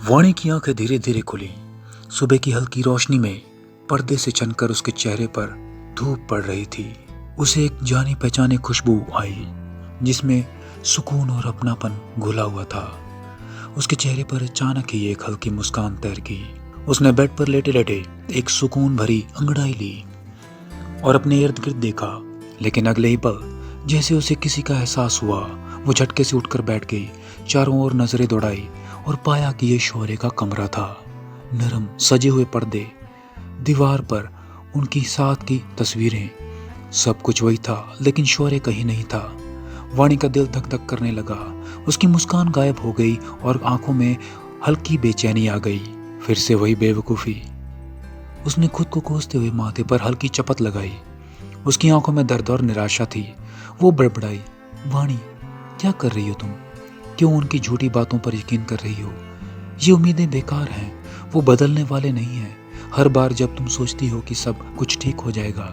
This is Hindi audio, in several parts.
वाणी की आंखें धीरे धीरे खुली। सुबह की हल्की रोशनी में पर्दे से छनकर उसके चेहरे पर धूप पड़ रही थी। उसे एक जानी पहचानी खुशबू आई जिसमें सुकून और अपनापन घुला हुआ था। उसके चेहरे पर अचानक ही एक हल्की मुस्कान तैर की। उसने बेड पर लेटे लेटे एक सुकून भरी अंगड़ाई ली और अपने इर्द गिर्द देखा, लेकिन अगले ही पल जैसे उसे किसी का एहसास हुआ, वो झटके से उठकर बैठ गई, चारों ओर नजरें दौड़ाई और पाया कि ये शौर्य का कमरा था। नरम सजे हुए पर्दे, दीवार पर उनकी साथ की तस्वीरें, सब कुछ वही था, लेकिन शौर्य कहीं नहीं था। वाणी का दिल धक धक करने लगा। उसकी मुस्कान गायब हो गई और आंखों में हल्की बेचैनी आ गई। फिर से वही बेवकूफ़ी। उसने खुद को कोसते हुए माथे पर हल्की चपत लगाई। उसकी आंखों में दर्द और निराशा थी। वो बड़बड़ाई, वाणी क्या कर रही हो तुम? क्यों उनकी झूठी बातों पर यकीन कर रही हो? ये उम्मीदें बेकार हैं, वो बदलने वाले नहीं हैं। हर बार जब तुम सोचती हो कि सब कुछ ठीक हो जाएगा,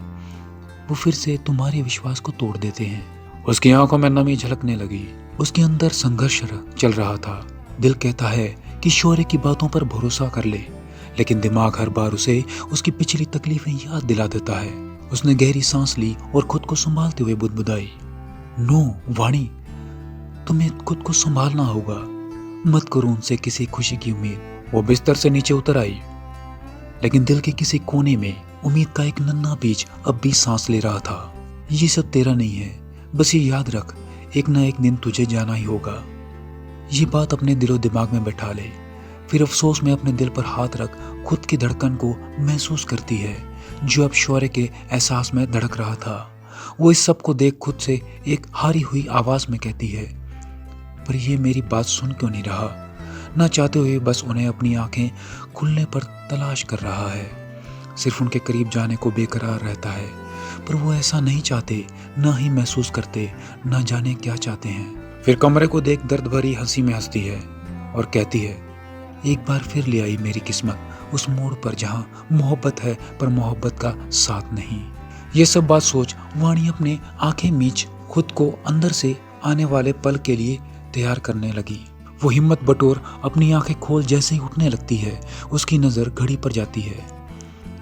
वो फिर से तुम्हारे विश्वास को तोड़ देते हैं। उसकी आंखों में नमी झलकने लगी। उसके अंदर संघर्ष चल रहा था। दिल कहता है कि शौर्य की बातों पर भरोसा कर ले, लेकिन दिमाग हर बार उसे उसकी पिछली तकलीफें याद दिला देता है। उसने गहरी सांस ली और खुद को संभालते हुए बुदबुदाई, नो वाणी, तुम्हें खुद को संभालना होगा। मत करो उनसे किसी खुशी की उम्मीद। वो बिस्तर से नीचे उतर आई, लेकिन दिल के किसी कोने में उम्मीद का एक नन्हा बीज अब भी सांस ले रहा था। ये सब तेरा नहीं है, बस ये याद रख, एक ना एक दिन तुझे जाना ही होगा। ये बात अपने दिलो दिमाग में बैठा ले। फिर अफसोस में अपने दिल पर हाथ रख खुद की धड़कन को महसूस करती है, जो अब शौर्य के एहसास में धड़क रहा था। वो इस सब को देख खुद से एक हारी हुई आवाज में कहती है, पर ये मेरी बात सुन क्यों नहीं रहा? ना चाहते हुए बस उन्हें अपनी आंखें खुलने पर तलाश कर रहा है। सिर्फ उनके करीब जाने को बेकरार रहता है, पर वो ऐसा नहीं चाहते, ना ही महसूस करते, ना जाने क्या चाहते हैं। फिर कमरे को देख दर्द भरी हंसी में हंसती है और कहती है, एक बार फिर ले आई मेरी किस्मत उस मोड़ पर जहां मोहब्बत है पर मोहब्बत का साथ नहीं। ये सब बात सोच वाणी अपने आंखें मीच खुद को अंदर से आने वाले पल के लिए तैयार करने लगी। वो हिम्मत बटोर अपनी आंखें खोल जैसे ही उठने लगती है, उसकी नजर घड़ी पर जाती है,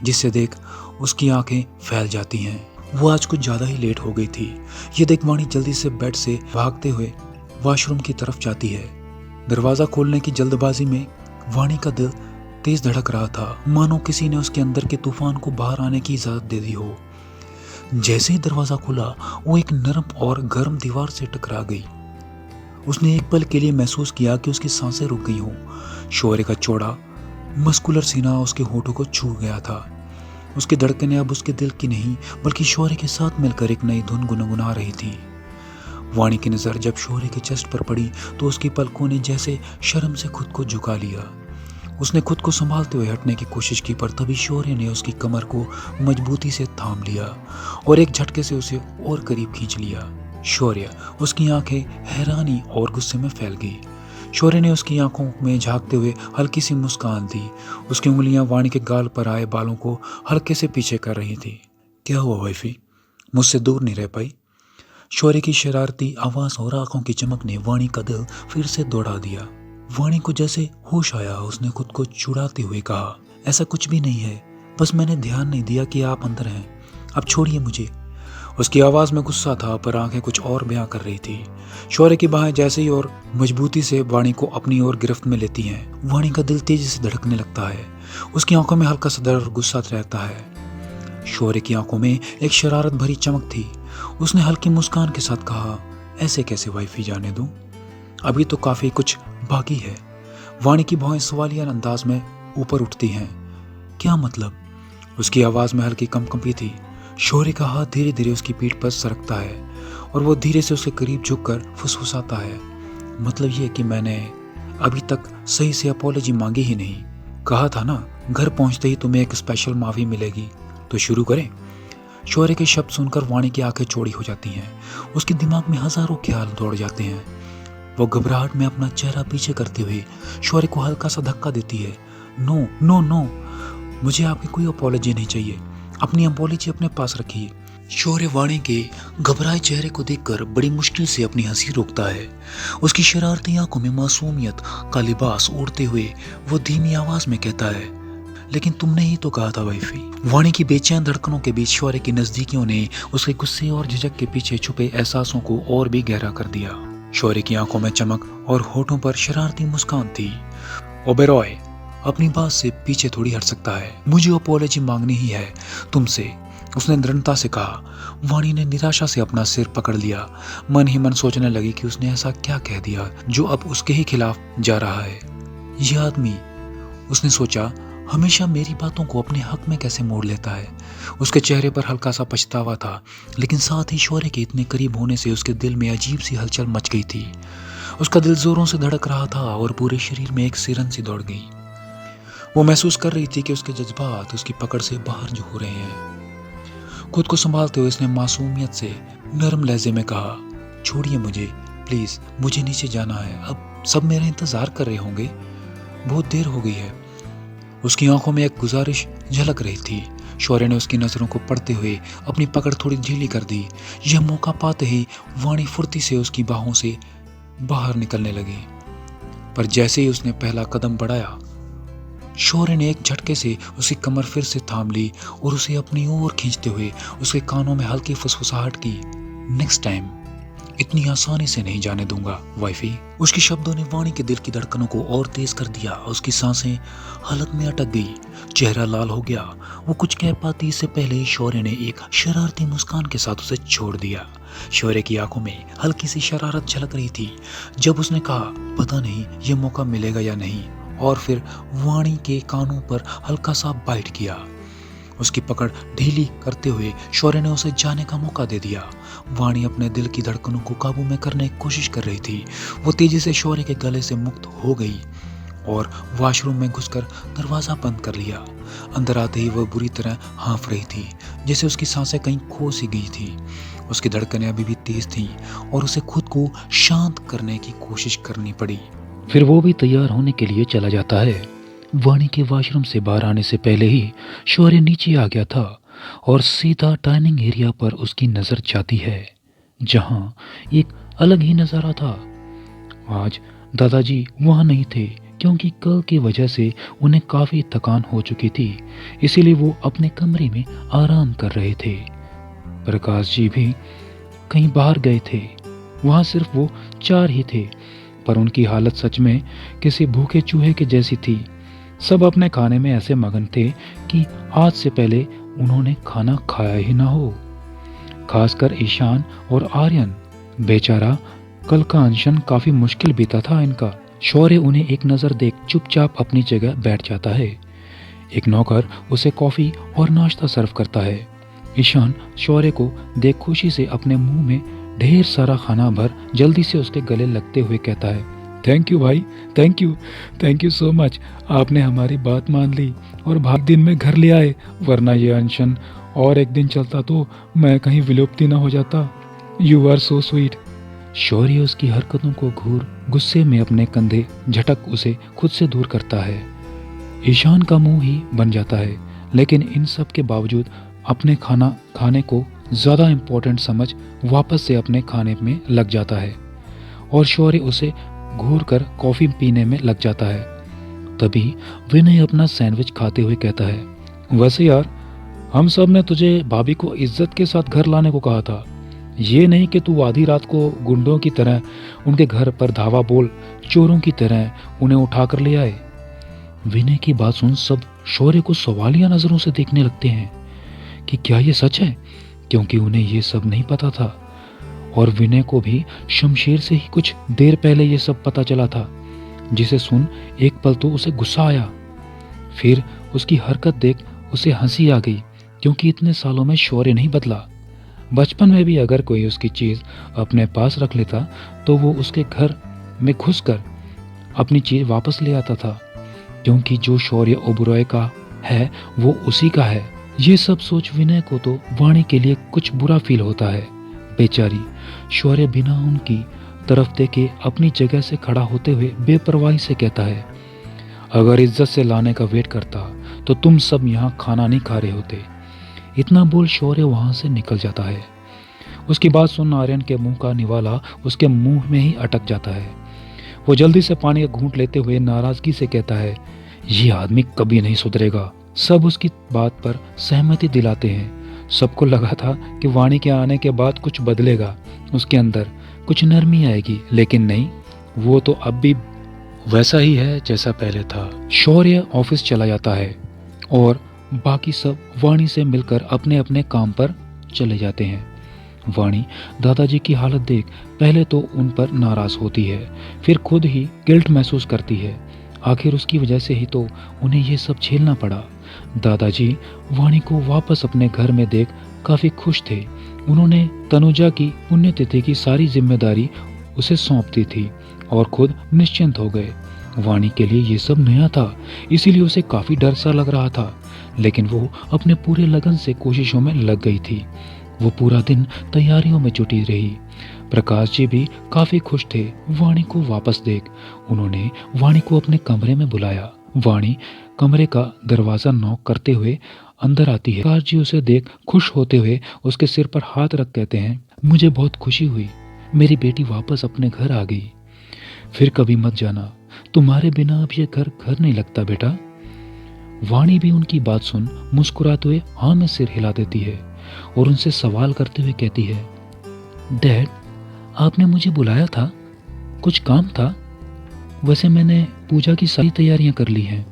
जिससे देख उसकी आंखें फैल जाती हैं। वो आज कुछ ज्यादा ही लेट हो गई थी। ये देख वाणी जल्दी से बेड से भागते हुए वॉशरूम की तरफ जाती है। दरवाजा खोलने की जल्दबाजी में वाणी का दिल तेज धड़क रहा था, मानो किसी ने उसके अंदर के तूफान को बाहर आने की इजाजत दे दी हो। जैसे ही दरवाजा खुला, वो एक नरम और गर्म दीवार से टकरा गई। उसने एक पल के लिए महसूस किया कि उसकी सांसें रुक गई हों। शौर्य का चौड़ा मस्कुलर सीना उसके होठों को छू गया था। उसकी धड़कनें अब उसके दिल की नहीं, बल्कि शौर्य के साथ मिलकर एक नई धुन गुनगुना रही थी। वाणी की नजर जब शौर्य के चेस्ट पर पड़ी तो उसकी पलकों ने जैसे शर्म से खुद को झुका लिया। उसने खुद को संभालते हुए हटने की कोशिश की, पर तभी शौर्य ने उसकी कमर को मजबूती से थाम लिया और एक झटके से उसे और करीब खींच लिया। शौर्य, उसकी आंखें हैरानी और गुस्से में फैल गई। शौर्य ने उसकी आंखों में झांकते हुए हल्की सी मुस्कान दी। उसकी उंगलियां वाणी के गाल पर आए बालों को हल्के से पीछे कर रही थी। क्या हुआ वाइफी, मुझसे दूर नहीं रह पाई? शौर्य की शरारती आवाज और आंखों की चमक ने वाणी का दिल फिर से दौड़ा दिया। वाणी को जैसे होश आया। उसने खुद को छुड़ाते हुए कहा, ऐसा कुछ भी नहीं है, बस मैंने ध्यान नहीं दिया कि आप अंदर हैं, अब छोड़िए मुझे। उसकी आवाज में गुस्सा था, पर आंखें कुछ और बयां कर रही थी। शौर्य की बाहें जैसे ही और मजबूती से वाणी को अपनी ओर गिरफ्त में लेती हैं। वाणी का दिल तेजी से धड़कने लगता है। उसकी आंखों में हल्का सा डर और गुस्सा रहता है। शौर्य की आंखों में एक शरारत भरी चमक थी। उसने हल्की मुस्कान के साथ कहा, ऐसे कैसे वाइफी, जाने दूं, अभी तो काफी कुछ बाकी है। वाणी की भौहें सवालिया अंदाज में ऊपर उठती हैं। क्या मतलब? उसकी आवाज में हल्की कंपी थी। शौर्य का हाथ धीरे धीरे उसकी पीठ पर सरकता है और वो धीरे से उसके करीब झुककर फुसफुसाता है, मतलब ये कि मैंने अभी तक सही से अपॉलॉजी मांगी ही नहीं। कहा था ना, घर पहुंचते ही तुम्हें एक स्पेशल माफी मिलेगी, तो शुरू करें। शौर्य के शब्द सुनकर वाणी की आंखें चौड़ी हो जाती हैं। उसके दिमाग में हजारों ख्याल दौड़ जाते हैं। वो घबराहट में अपना चेहरा पीछे करते हुए शौर्य को हल्का सा धक्का देती है। नो नो नो, मुझे आपकी कोई अपॉलॉजी नहीं चाहिए। अपनी अपॉलॉजी अपने पास रखिए। शौर्य वाणी के घबराए चेहरे को देखकर बड़ी मुश्किल से अपनी हंसी रोकता है। उसकी शरारती आंखों में मासूमियत का लिबास ओढ़ते हुए वो धीमी आवाज में कहता है, लेकिन तुमने ही तो कहा था वाइफी। वाणी की बेचैन धड़कनों के बीच शौर्य की नजदीकियों ने उसके गुस्से और झिझक के पीछे छुपे एहसासों को और भी गहरा कर दिया। शौर्य की आंखों में चमक और होठों पर शरारती मुस्कान थी। ओबेरॉय अपनी बात से पीछे थोड़ी हट सकता है, मुझे अपोलॉजी मांगनी ही है तुमसे, उसने दृढ़ता से कहा। वाणी ने निराशा से अपना सिर पकड़ लिया। मन ही मन सोचने लगी कि उसने ऐसा क्या कह दिया जो अब उसके ही खिलाफ जा रहा है। यह आदमी, उसने सोचा, हमेशा मेरी बातों को अपने हक में कैसे मोड़ लेता है। उसके चेहरे पर हल्का सा पछतावा था, लेकिन साथ ही शौर्य के इतने करीब होने से उसके दिल में अजीब सी हलचल मच गई थी। उसका दिल जोरों से धड़क रहा था और पूरे शरीर में एक सिरन सी दौड़ गई। वो महसूस कर रही थी कि उसके जज्बात उसकी पकड़ से बाहर जो हो रहे हैं। खुद को संभालते हुए उसने मासूमियत से नरम लहजे में कहा, छोड़िए मुझे प्लीज, मुझे नीचे जाना है, अब सब मेरा इंतजार कर रहे होंगे, बहुत देर हो गई है। उसकी आंखों में एक गुजारिश झलक रही थी। शौर्य ने उसकी नजरों को पढ़ते हुए अपनी पकड़ थोड़ी ढीली कर दी। यह मौका पाते ही वाणी फुर्ती से उसकी बाहों से बाहर निकलने लगी, पर जैसे ही उसने पहला कदम बढ़ाया, शौर्य ने एक झटके से उसकी कमर फिर से थाम ली और उसे अपनी ओर खींचते हुए उसके कानों में हल्की फुसफुसाहट की, नेक्स्ट टाइम इतनी आसानी से नहीं जाने दूंगा वाइफी। उसके शब्दों ने वाणी के दिल की धड़कनों को और तेज कर दिया। उसकी सांसें हालत में अटक गई, चेहरा लाल हो गया। वो कुछ कह पाती इससे पहले ही शौर्य ने एक शरारती मुस्कान के साथ उसे छोड़ दिया। शौर्य की आंखों में हल्की सी शरारत झलक रही थी जब उसने कहा, पता नहीं ये मौका मिलेगा या नहीं, और फिर वाणी के कानों पर हल्का सा बाइट किया। उसकी पकड़ ढीली करते हुए शौर्य ने उसे जाने का मौका दे दिया। वाणी अपने दिल की धड़कनों को काबू में करने की कोशिश कर रही थी। वो तेजी से शौर्य के गले से मुक्त हो गई और वॉशरूम में घुसकर दरवाजा बंद कर लिया। अंदर आते ही वह बुरी तरह हाँफ रही थी, जैसे उसकी सांसें कहीं खो सी गई थी। उसकी धड़कनें अभी भी तेज थीं और उसे खुद को शांत करने की कोशिश करनी पड़ी। फिर वो भी तैयार होने के लिए चला जाता है। वाणी के वॉशरूम से बाहर आने से पहले ही शौर्य नीचे आ गया था और सीधा डाइनिंग एरिया पर उसकी नज़र जाती है, जहां एक अलग ही नज़ारा था। आज दादाजी वहां नहीं थे, क्योंकि कल की वजह से उन्हें काफ़ी थकान हो चुकी थी, इसीलिए वो अपने कमरे में आराम कर रहे थे। प्रकाश जी भी कहीं बाहर गए थे। वहाँ सिर्फ वो 4 ही थे, पर उनकी हालत सच में किसी भूखे चूहे के जैसी थी। सब अपने खाने में ऐसे मगन थे कि आज से पहले उन्होंने खाना खाया ही ना हो। खासकर ईशान और आर्यन, बेचारा कल का अनशन काफी मुश्किल बीता था इनका। शौर्य उन्हें एक नज़र देख चुपचाप अपनी जगह बैठ जाता है। एक नौकर उसे कॉफी और नाश्ता सर्व करता है। ईशान शौर्य को देख खुशी से अपने मुंह में ढेर सारा खाना भर जल्दी से उसके गले लगते हुए कहता है, थैंक यू भाई, थैंक यू सो मच। आपने हमारी बात मान ली और भाग दिन में घर ले आए, वरना ये अनशन और एक दिन चलता तो मैं कहीं विलुप्ति ना हो जाता। You are so sweet. Shaurya उसकी हरकतों को घूर गुस्से में अपने कंधे झटक उसे खुद से दूर करता है। ईशान का मुंह ही बन जाता है, लेकिन इन सब के बावजूद अपने खाना खाने को ज़्यादा इम्पोर्टेंट समझ वापस से अपने खाने में लग जाता है और शौर्य उसे घूर कर कॉफ़ी पीने में लग जाता है। तभी विनय अपना सैंडविच खाते हुए कहता है, वैसे यार, हम सब ने तुझे भाभी को इज्जत के साथ घर लाने को कहा था, ये नहीं कि तू आधी रात को गुंडों की तरह उनके घर पर धावा बोल चोरों की तरह उन्हें उठा कर ले आए। विनय की बात सुन सब शौर्य को सवालिया नज़रों से देखने लगते हैं कि क्या ये सच है, क्योंकि उन्हें ये सब नहीं पता था और विनय को भी शमशेर से ही कुछ देर पहले ये सब पता चला था, जिसे सुन एक पल तो उसे गुस्सा आया, फिर उसकी हरकत देख उसे हंसी आ गई, क्योंकि इतने सालों में शौर्य नहीं बदला। बचपन में भी अगर कोई उसकी चीज़ अपने पास रख लेता तो वो उसके घर में घुसकर अपनी चीज़ वापस ले आता था, क्योंकि जो शौर्य ओबरॉय का है वो उसी का है। ये सब सोच विनय को तो वाणी के लिए कुछ बुरा फील होता है। बेचारी शौर्य बिना उनकी तरफ देखे अपनी जगह से खड़ा होते हुए बेपरवाही से कहता है, अगर इज्जत से लाने का वेट करता तो तुम सब यहाँ खाना नहीं खा रहे होते। इतना बोल शौर्य वहां से निकल जाता है। उसकी बात सुन आर्यन के मुंह का निवाला उसके मुंह में ही अटक जाता है। वो जल्दी से पानी का घूंट लेते हुए नाराजगी से कहता है, ये आदमी कभी नहीं सुधरेगा। सब उसकी बात पर सहमति दिलाते हैं। सबको लगा था कि वाणी के आने के बाद कुछ बदलेगा, उसके अंदर कुछ नरमी आएगी, लेकिन नहीं, वो तो अब भी वैसा ही है जैसा पहले था। शौर्य ऑफिस चला जाता है और बाकी सब वाणी से मिलकर अपने अपने काम पर चले जाते हैं। वाणी दादाजी की हालत देख पहले तो उन पर नाराज होती है, फिर खुद ही गिल्ट महसूस करती है। आखिर उसकी वजह से ही तो उन्हें ये सब झेलना पड़ा। दादाजी वाणी को वापस अपने घर में देख काफी खुश थे। उन्होंने तनुजा की पुण्यतिथि की सारी जिम्मेदारी उसे सौंप दी थी और खुद निश्चिंत हो गए। वाणी के लिए ये सब नया था, इसीलिए उसे काफी डर सा लग रहा था, लेकिन वो अपने पूरे लगन से कोशिशों में लग गई थी। वो पूरा दिन तैयारियों में जुटी रही। प्रकाश जी भी काफी खुश थे वाणी को वापस देख। उन्होंने वाणी को अपने कमरे में बुलाया। वाणी कमरे का दरवाजा नॉक करते हुए अंदर आती है। प्रकाश जी उसे देख खुश होते हुए उसके सिर पर हाथ रख कहते हैं, मुझे बहुत खुशी हुई, मेरी बेटी वापस अपने घर आ गई। फिर कभी मत जाना, तुम्हारे बिना अब ये घर घर नहीं लगता बेटा। वाणी भी उनकी बात सुन मुस्कुराते हुए हाँ में सिर हिला देती है और उनसे सवाल करते हुए कहती है, डैड, आपने मुझे बुलाया था, कुछ काम था? वैसे मैंने पूजा की सारी तैयारियां कर ली हैं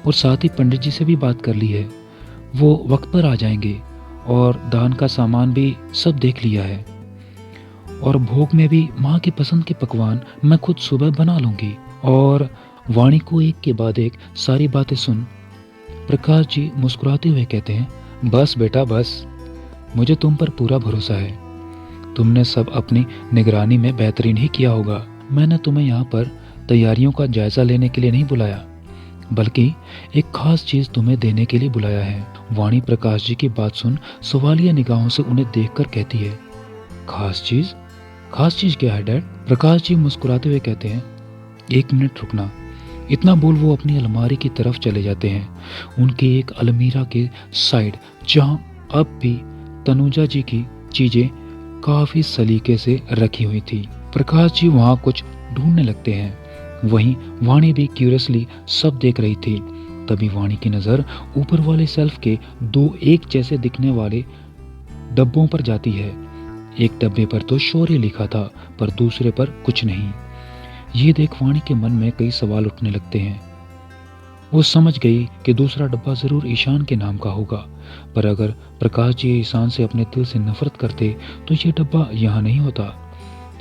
और साथ ही पंडित जी से भी बात कर ली है। वो वक्त पर आ जाएंगे और दान का सामान भी सब देख लिया है और भोग में भी माँ की पसंद के पकवान मैं खुद सुबह बना लूंगी। और वाणी को एक के बाद एक सारी बातें सुन प्रकाश जी मुस्कुराते हुए कहते हैं, बस बेटा बस, मुझे तुम पर पूरा भरोसा है। तुमने सब अपनी निगरानी में बेहतरीन ही किया होगा। मैंने तुम्हें यहाँ पर तैयारियों का जायजा लेने के लिए नहीं बुलाया, बल्कि एक खास चीज तुम्हें देने के लिए बुलाया है। वाणी प्रकाश जी की बात सुन सवालिया निगाहों से उन्हें देखकर कहती है, खास चीज? खास चीज क्या है डैड? प्रकाश जी मुस्कुराते हुए कहते हैं, एक मिनट रुकना। इतना बोल वो अपनी अलमारी की तरफ चले जाते हैं। उनके एक अलमीरा के साइड जहां अब भी तनुजा जी की चीजें काफी सलीके से रखी हुई थी। प्रकाश जी वहां कुछ ढूंढने लगते हैं। वहीं वाणी भी क्यूरियसली सब देख रही थी। तभी वाणी की नजर ऊपर वाले शेल्फ के दो एक जैसे दिखने वाले डब्बों पर जाती है। एक डब्बे पर तो शौर्य लिखा था, पर दूसरे पर कुछ नहीं। ये देख वाणी के मन में कई सवाल उठने लगते हैं। वो समझ गई कि दूसरा डब्बा जरूर ईशान के नाम का होगा, पर अगर प्रकाश जी ईशान से अपने दिल से नफरत करते तो ये डब्बा यहाँ नहीं होता।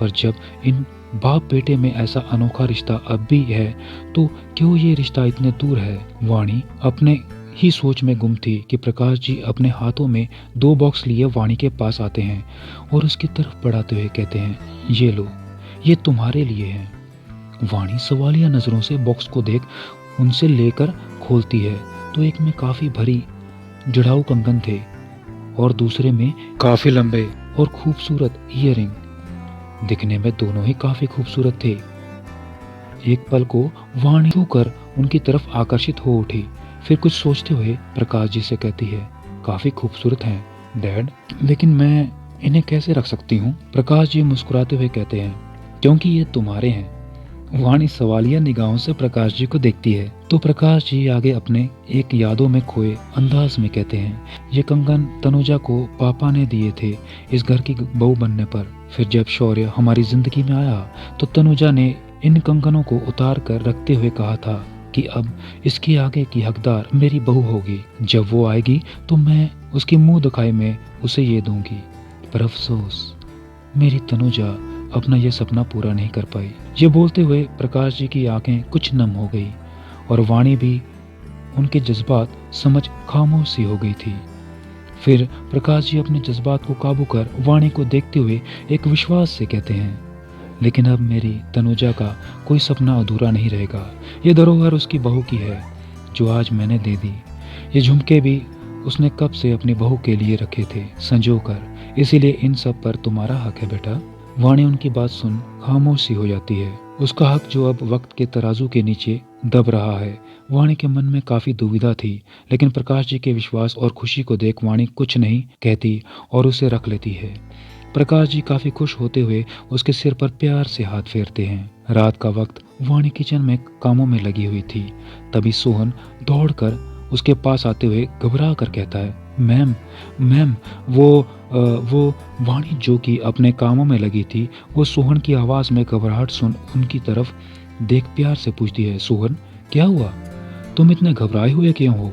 पर जब इन बाप बेटे में ऐसा अनोखा रिश्ता अब भी है, तो क्यों ये रिश्ता इतने दूर है? वाणी अपने ही सोच में गुम थी कि प्रकाश जी अपने हाथों में 2 बॉक्स लिए वाणी के पास आते हैं और उसकी तरफ बढ़ाते हुए कहते हैं, ये लो, ये तुम्हारे लिए है। वाणी सवालिया नजरों से बॉक्स को देख उनसे लेकर खोलती है तो एक में काफी भरी जड़ाऊ कंगन थे और दूसरे में काफी लंबे और खूबसूरत ईयरिंग। दिखने में दोनों ही काफी खूबसूरत थे। एक पल को वाणी छूकर उनकी तरफ आकर्षित हो उठी, फिर कुछ सोचते हुए प्रकाश जी से कहती है, काफी खूबसूरत हैं डैड, लेकिन मैं इन्हें कैसे रख सकती हूँ? प्रकाश जी मुस्कुराते हुए कहते हैं, क्योंकि ये तुम्हारे हैं। वाणी सवालिया निगाहों से प्रकाश जी को देखती है तो प्रकाश जी आगे अपने एक यादों में खोए अंदाज में कहते हैं, ये कंगन तनुजा को पापा ने दिए थे इस घर की बहू बनने पर। फिर जब शौर्य हमारी जिंदगी में आया तो तनुजा ने इन कंगनों को उतार कर रखते हुए कहा था कि अब इसके आगे की हकदार मेरी बहू होगी। जब वो आएगी तो मैं उसके मुंह दिखाई में उसे ये दूंगी। पर अफसोस, मेरी तनुजा अपना ये सपना पूरा नहीं कर पाई। ये बोलते हुए प्रकाश जी की आंखें कुछ नम हो गई और वाणी भी उनके जज्बात समझ खामोश सी हो गई थी। फिर प्रकाश जी अपने जज्बात को काबू कर वाणी को देखते हुए एक विश्वास से कहते हैं, लेकिन अब मेरी तनुजा का कोई सपना अधूरा नहीं रहेगा। ये धरोहर उसकी बहू की है जो आज मैंने दे दी। ये झुमके भी उसने कब से अपनी बहू के लिए रखे थे संजो कर, इसीलिए इन सब पर तुम्हारा हक है बेटा। वाणी उनकी बात सुन खामोश सी हो जाती है उसका हक जो अब वक्त के तराजू के नीचे दब रहा है। वाणी के मन में काफी दुविधा थी, लेकिन प्रकाश जी के विश्वास और खुशी को देख वाणी कुछ नहीं कहती और उसे रख लेती है। प्रकाश जी काफी खुश होते हुए उसके सिर पर प्यार से हाथ फेरते हैं। रात का वक्त वाणी किचन में कामों में लगी हुई थी। तभी सोहन दौड़कर उसके पास आते हुए घबरा कर कहता है, मैम मैम वो वाणी जो कि अपने कामों में लगी थी, वो सोहन की आवाज़ में घबराहट सुन उनकी तरफ देख प्यार से पूछती है, सोहन क्या हुआ, तुम इतने घबराए हुए क्यों हो?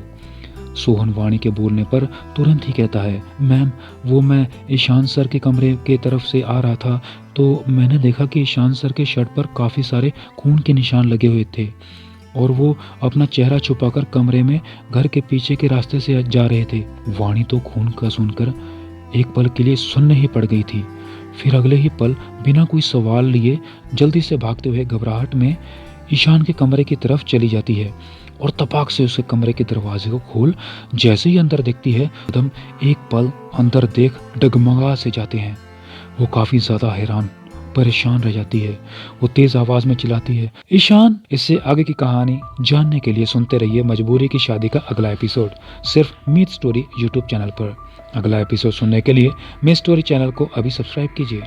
सोहन वाणी के बोलने पर तुरंत ही कहता है, मैम वो मैं ईशान सर के कमरे के तरफ से आ रहा था तो मैंने देखा कि ईशान सर के शर्ट पर काफ़ी सारे खून के निशान लगे हुए थे और वो अपना चेहरा छुपाकर कमरे में घर के पीछे के रास्ते से जा रहे थे। वाणी तो खून का सुनकर एक पल के लिए सुन्न ही पड़ गई थी। फिर अगले ही पल बिना कोई सवाल लिए जल्दी से भागते हुए घबराहट में ईशान के कमरे की तरफ चली जाती है और तपाक से उसके कमरे के दरवाजे को खोल जैसे ही अंदर देखती है, एकदम एक पल अंदर देख डगमगा से जाते हैं। वो काफी ज्यादा हैरान परेशान रह जाती है। वो तेज आवाज में चिल्लाती है, ईशान। इससे आगे की कहानी जानने के लिए सुनते रहिए मजबूरी की शादी का अगला एपिसोड, सिर्फ मीत स्टोरी यूट्यूब चैनल पर। अगला एपिसोड सुनने के लिए मीत स्टोरी चैनल को अभी सब्सक्राइब कीजिए।